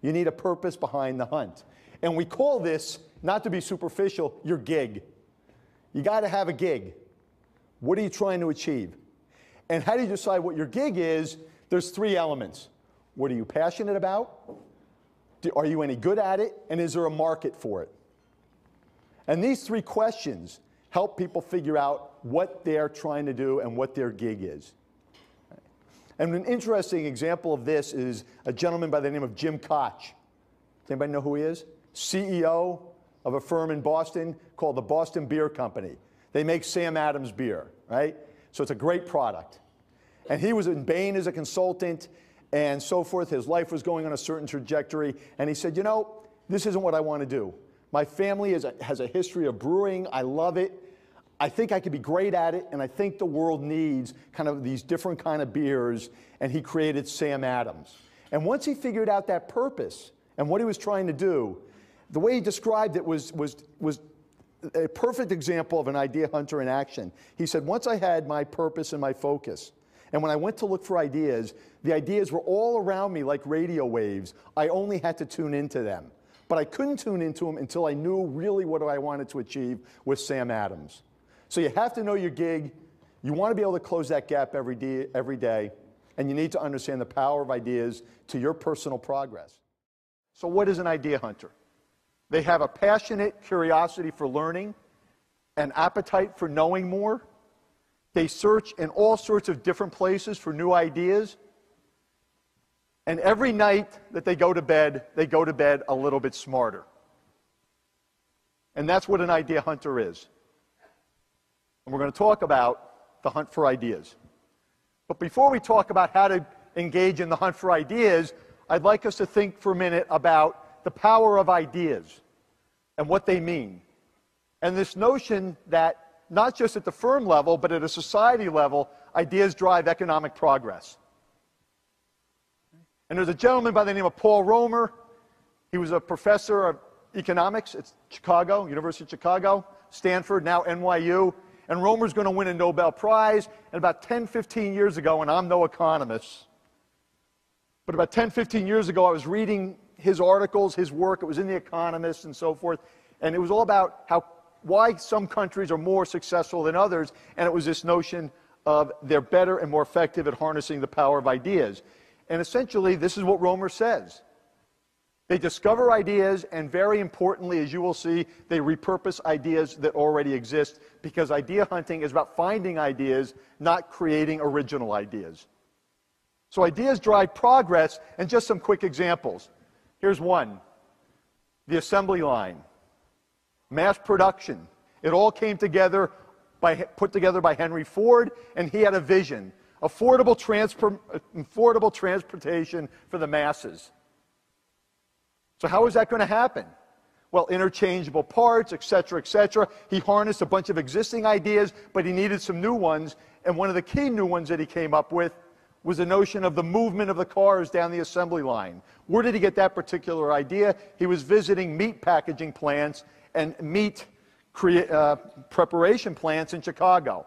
You need a purpose behind the hunt. And we call this, not to be superficial, your gig. You got to have a gig. What are you trying to achieve? And how do you decide what your gig is? There's three elements. What are you passionate about? Are you any good at it? And is there a market for it? And these three questions help people figure out what they're trying to do and what their gig is. And an interesting example of this is a gentleman by the name of Jim Koch. Does anybody know who he is? CEO of a firm in Boston called the Boston Beer Company. They make Sam Adams beer, right? So it's a great product. And he was in Bain as a consultant and so forth. His life was going on a certain trajectory. And he said, you know, this isn't what I want to do. My family has a history of brewing. I love it. I think I could be great at it, and I think the world needs kind of these different kind of beers, and he created Sam Adams. And once he figured out that purpose and what he was trying to do, the way he described it was a perfect example of an idea hunter in action. He said, once I had my purpose and my focus, and when I went to look for ideas, the ideas were all around me like radio waves. I only had to tune into them. But I couldn't tune into them until I knew really what I wanted to achieve with Sam Adams. So you have to know your gig. You want to be able to close that gap every day, and you need to understand the power of ideas to your personal progress. So what is an idea hunter? They have a passionate curiosity for learning, an appetite for knowing more. They search in all sorts of different places for new ideas. And every night that they go to bed a little bit smarter. And that's what an idea hunter is. And we're going to talk about the hunt for ideas. But before we talk about how to engage in the hunt for ideas, I'd like us to think for a minute about the power of ideas and what they mean. And this notion that not just at the firm level, but at a society level, ideas drive economic progress. And there's a gentleman by the name of Paul Romer. He was a professor of economics at Chicago, University of Chicago, Stanford, now NYU. And Romer's going to win a Nobel Prize. And about 10, 15 years ago, and I'm no economist, but about 10, 15 years ago, I was reading his articles, his work. It was in The Economist and so forth. And it was all about why some countries are more successful than others. And it was this notion of they're better and more effective at harnessing the power of ideas. And essentially, this is what Romer says. They discover ideas, and very importantly, as you will see, they repurpose ideas that already exist, because idea hunting is about finding ideas, not creating original ideas. So ideas drive progress, and just some quick examples. Here's one. The assembly line. Mass production. It all came together, put together by Henry Ford, and he had a vision. Affordable transportation for the masses. So how is that going to happen? Well, interchangeable parts, et cetera, et cetera. He harnessed a bunch of existing ideas, but he needed some new ones. And one of the key new ones that he came up with was the notion of the movement of the cars down the assembly line. Where did he get that particular idea? He was visiting meat packaging plants and meat preparation plants in Chicago.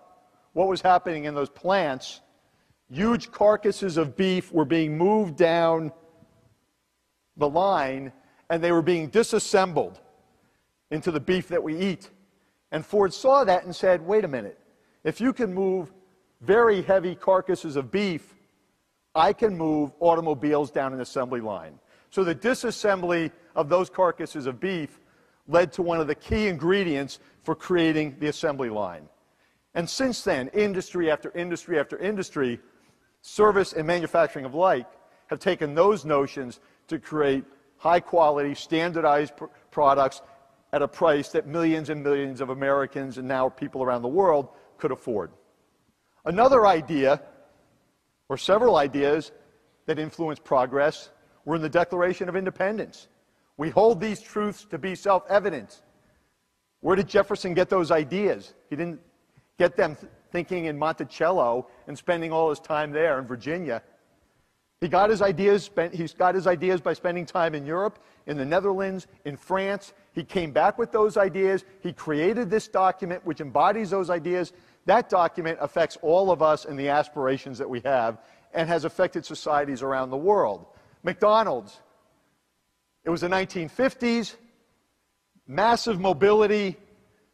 What was happening in those plants? Huge carcasses of beef were being moved down the line, and they were being disassembled into the beef that we eat. And Ford saw that and said, wait a minute, if you can move very heavy carcasses of beef, I can move automobiles down an assembly line. So the disassembly of those carcasses of beef led to one of the key ingredients for creating the assembly line. And since then, industry after industry after industry, service and manufacturing of like, have taken those notions to create high-quality, standardized products at a price that millions and millions of Americans and now people around the world could afford. Another idea, or several ideas, that influenced progress were in the Declaration of Independence. We hold these truths to be self-evident. Where did Jefferson get those ideas? He didn't get them thinking in Monticello and spending all his time there in Virginia. He got his ideas by spending time in Europe, in the Netherlands, in France. He came back with those ideas. He created this document which embodies those ideas. That document affects all of us and the aspirations that we have, and has affected societies around the world. McDonald's It was the 1950s, massive mobility,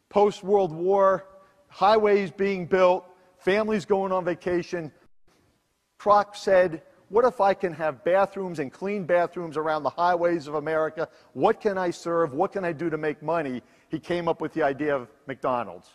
post-World War, highways being built, families going on vacation. Kroc said, what if I can have bathrooms and clean bathrooms around the highways of America? What can I serve? What can I do to make money? He came up with the idea of McDonald's.